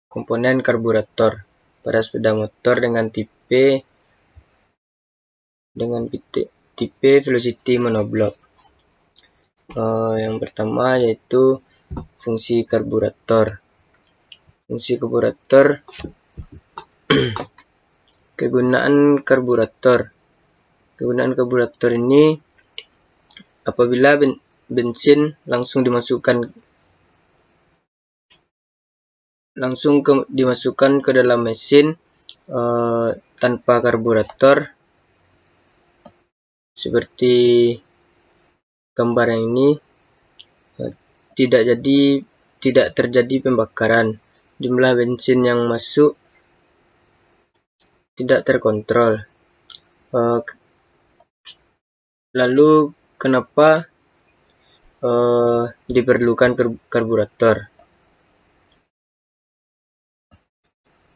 komponen karburator pada sepeda motor dengan tipe velocity monoblock. Yang pertama yaitu fungsi karburator. Fungsi karburator kegunaan karburator ini apabila bensin langsung dimasukkan ke dalam mesin tanpa karburator, seperti gambar yang ini, tidak terjadi pembakaran. Jumlah bensin yang masuk tidak terkontrol. Lalu kenapa diperlukan karburator?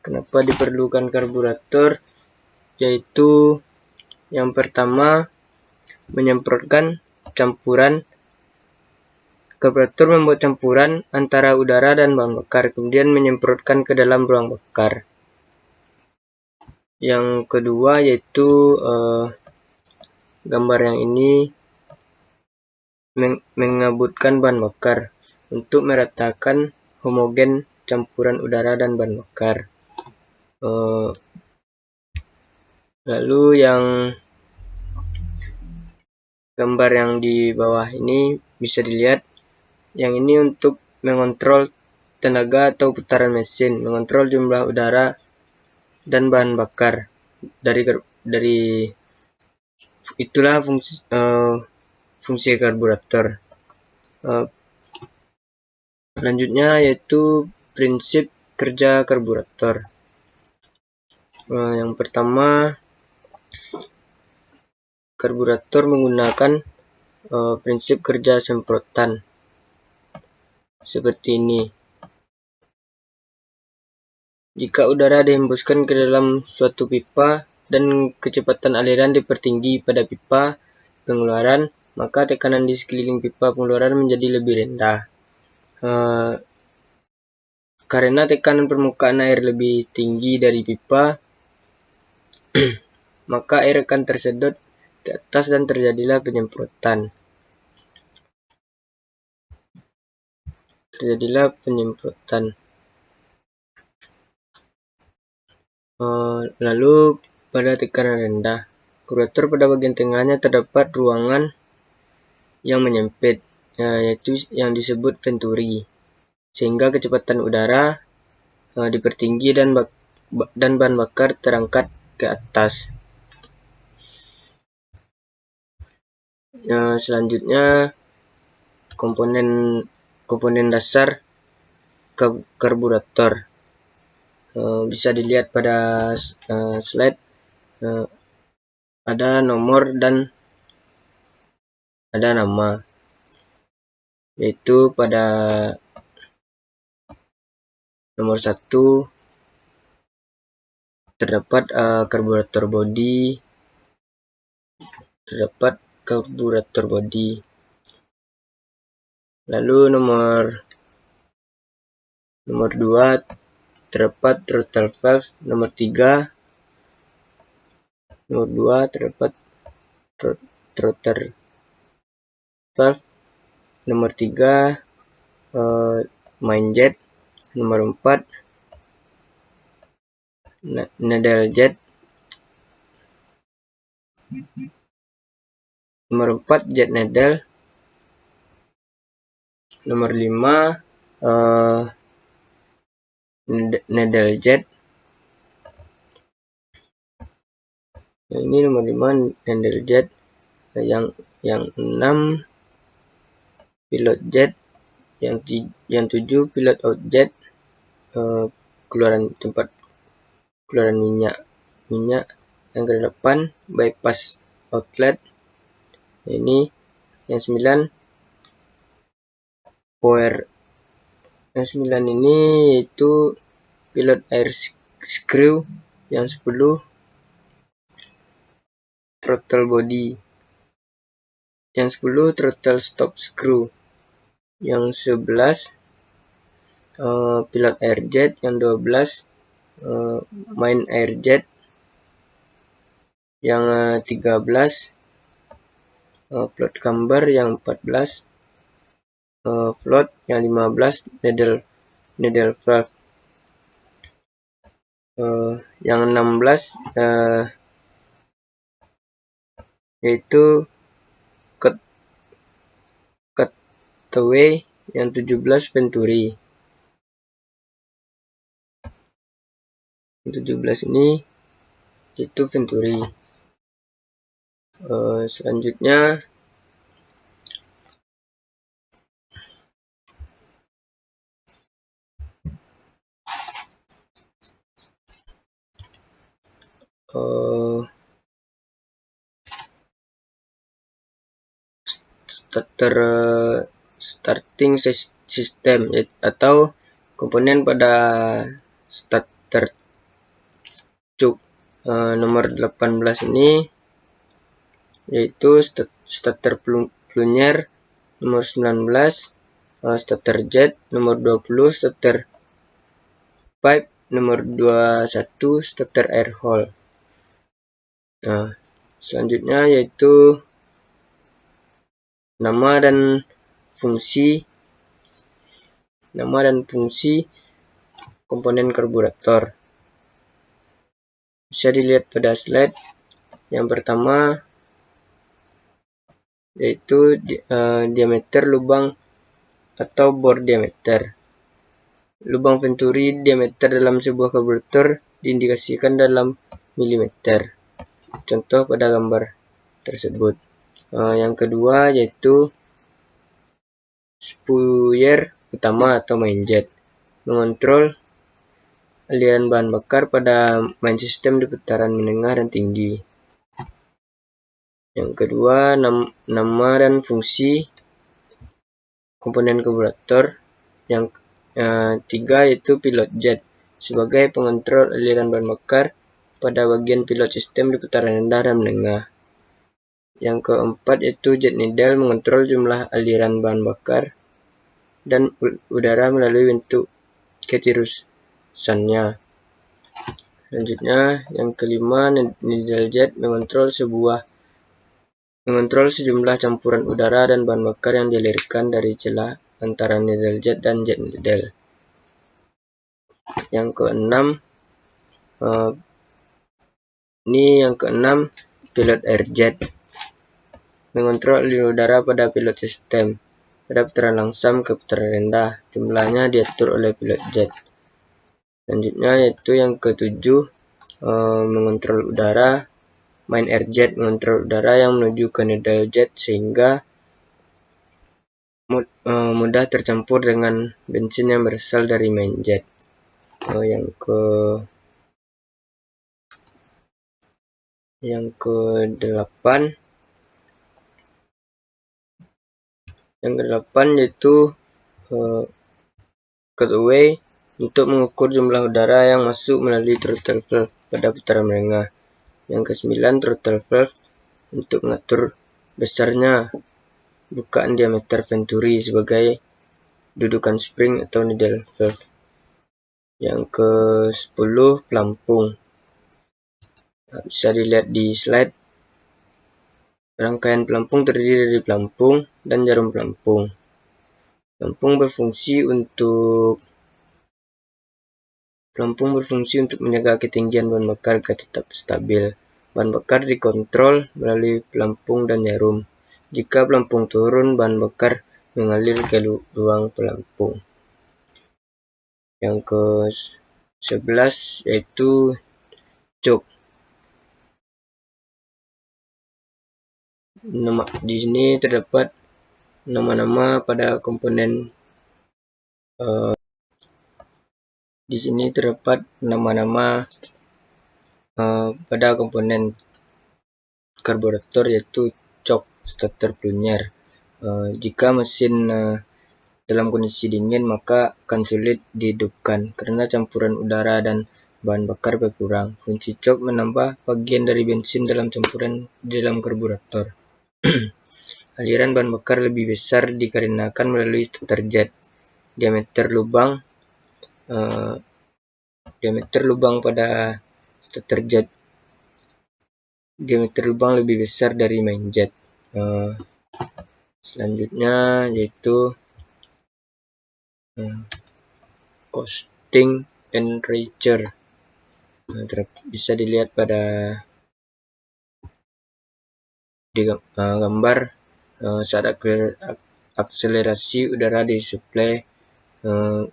Kenapa diperlukan karburator? Yaitu yang pertama, menyemprotkan campuran. Karburator membuat campuran antara udara dan bahan bakar, kemudian menyemprotkan ke dalam ruang bakar. Yang kedua yaitu gambar yang ini mengebutkan bahan bakar untuk meratakan homogen campuran udara dan bahan bakar. Lalu yang gambar yang di bawah ini bisa dilihat, yang ini untuk mengontrol tenaga atau putaran mesin, mengontrol jumlah udara dan bahan bakar dari itulah fungsi karburator. Selanjutnya yaitu prinsip kerja karburator. Yang pertama, karburator menggunakan prinsip kerja semprotan seperti ini. Jika udara dihembuskan ke dalam suatu pipa dan kecepatan aliran dipertinggi pada pipa pengeluaran, maka tekanan di sekeliling pipa pengeluaran menjadi lebih rendah. Karena tekanan permukaan air lebih tinggi dari pipa, maka air akan tersedot ke atas dan terjadilah penyemprotan. Lalu pada tekanan rendah, karburator pada bagian tengahnya terdapat ruangan yang menyempit, yaitu yang disebut venturi, sehingga kecepatan udara dipertinggi dan bahan bakar terangkat ke atas. Selanjutnya komponen dasar karburator. Bisa dilihat pada slide, ada nomor dan ada nama, yaitu pada nomor 1 terdapat karburator body. Lalu nomor 2 terdapat throttle valve. Nomor 2 terdapat throttle valve. Nomor 3 main jet. Nomor 4 needle jet. Nomor 4 jet needle. Nomor 5 needle jet. Ini nomor 5 needle jet. Yang 6 pilot jet. Yang 7 pilot out jet, keluaran minyak. Yang ke-8 bypass outlet. Ini yang 9 power. Yang 9 ini yaitu pilot air screw. Yang 10 throttle body. Yang 10 throttle stop screw. Yang 11 pilot air jet yang 12, main air jet yang 13, float camber yang 14, float yang 15, needle valve yang 16, yaitu cutaway yang 17, venturi. Yang 17 ini itu venturi. Selanjutnya starting system atau komponen pada starter cuk. Nomor 18 ini yaitu starter plunger, nomor 19 starter jet, nomor 20 starter pipe, nomor 21 starter air hole. Selanjutnya yaitu nama dan fungsi komponen karburator. Bisa dilihat pada slide. Yang pertama yaitu diameter lubang atau bore diameter. Lubang venturi diameter dalam sebuah karburator diindikasikan dalam milimeter. Contoh pada gambar tersebut. Yang kedua yaitu spuyer utama atau main jet, mengontrol aliran bahan bakar pada main sistem di putaran menengah dan tinggi. Yang kedua, nama dan fungsi komponen karburator. Yang tiga yaitu pilot jet sebagai pengontrol aliran bahan bakar pada bagian pilot sistem di putaran rendah dan menengah. Yang keempat yaitu jet needle mengontrol jumlah aliran bahan bakar dan udara melalui bentuk ketirusannya. Selanjutnya yang kelima, needle jet mengontrol sejumlah campuran udara dan bahan bakar yang dialirkan dari celah antara needle jet dan jet needle. Yang keenam, pilot air jet mengontrol aliran udara pada pilot sistem pada putaran langsam ke putaran rendah. Jumlahnya diatur oleh pilot jet. Selanjutnya yaitu yang ketujuh, mengontrol udara. Main air jet mengontrol udara yang menuju ke needle jet sehingga mudah tercampur dengan bensin yang berasal dari main jet. Yang ke-8 yaitu cutaway untuk mengukur jumlah udara yang masuk melalui throttle valve pada putaran menengah. Yang ke-9, throttle valve untuk mengatur besarnya bukaan diameter venturi sebagai dudukan spring atau needle valve. Yang ke-10, pelampung. Bisa dilihat di slide. Rangkaian pelampung terdiri dari pelampung dan jarum pelampung. Pelampung berfungsi untuk menjaga ketinggian bahan bakar agar tetap stabil. Bahan bakar dikontrol melalui pelampung dan jarum. Jika pelampung turun, bahan bakar mengalir ke ruang pelampung. Yang ke-11 yaitu choke. Di sini terdapat nama-nama pada komponen pada komponen karburator yaitu choke, starter plunger. Jika mesin dalam kondisi dingin maka akan sulit dihidupkan karena campuran udara dan bahan bakar berkurang. Fungsi choke menambah bagian dari bensin dalam campuran di dalam karburator. Aliran bahan bakar lebih besar dikarenakan melalui starter jet. Diameter lubang diameter lubang pada starter jet. Diameter lubang lebih besar dari main jet. Selanjutnya yaitu coasting and rupture. Bisa dilihat pada gambar saat akselerasi udara disuplai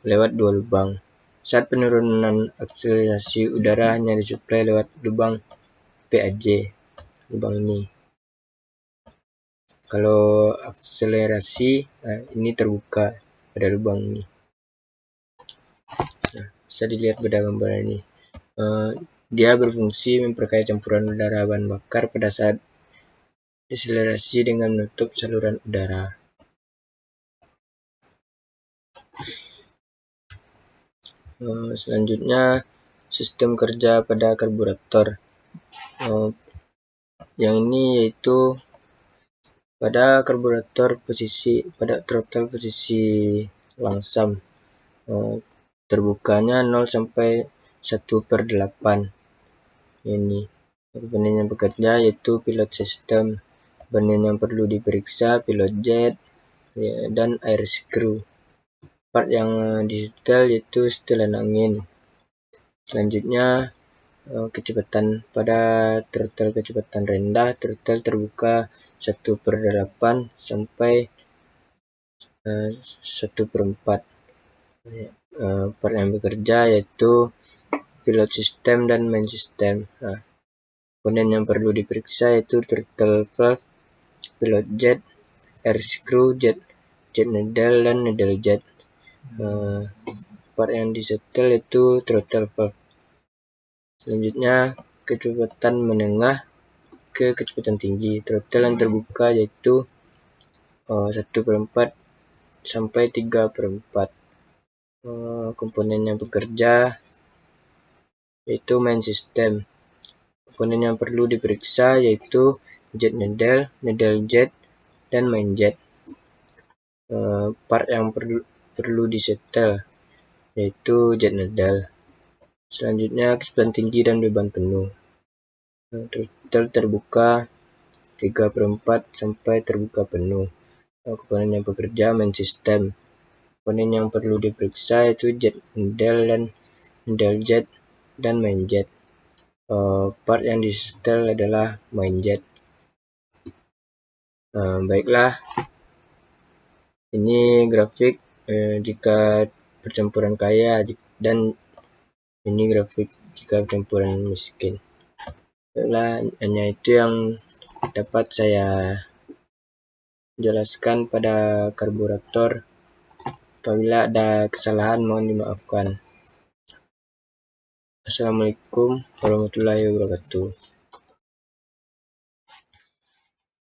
lewat dua lubang. Saat penurunan akselerasi udara hanya disuplai lewat lubang PAJ, lubang ini. Kalau akselerasi ini terbuka pada lubang ini. Bisa dilihat pada gambar ini. Dia berfungsi memperkaya campuran udara bahan bakar pada saat deselerasi dengan menutup saluran udara. Selanjutnya sistem kerja pada karburator. Yang ini yaitu pada karburator pada throttle posisi langsam, terbukanya 0 sampai 1/8. Ini komponen yang bekerja yaitu pilot system. Komponen yang perlu diperiksa pilot jet dan air screw. Part yang disetel yaitu setelan angin. Selanjutnya kecepatan pada throttle kecepatan rendah, throttle terbuka 1/8 sampai 1/4. Part yang bekerja yaitu pilot system dan main system. Komponen yang perlu diperiksa yaitu throttle valve, pilot jet, air screw, jet needle dan needle jet. Part yang disetel yaitu throttle valve. Selanjutnya kecepatan menengah ke kecepatan tinggi. Throttle yang terbuka yaitu 1/4 sampai 3/4. Komponen yang bekerja yaitu main system. Komponen yang perlu diperiksa yaitu jet needle, needle jet, dan main jet. Part yang perlu disetel yaitu jet needle. Selanjutnya kecepatan tinggi dan beban penuh. Throttle terbuka 3/4 sampai terbuka penuh. Komponen yang bekerja main system. Komponen yang perlu diperiksa yaitu jet needle dan needle jet dan main jet. Part yang disetel adalah main jet. Baiklah, ini grafik jika percampuran kaya dan ini grafik jika percampuran miskin. Baiklah, hanya itu yang dapat saya jelaskan pada karburator. Apabila ada kesalahan mohon dimaafkan. Assalamualaikum warahmatullahi wabarakatuh.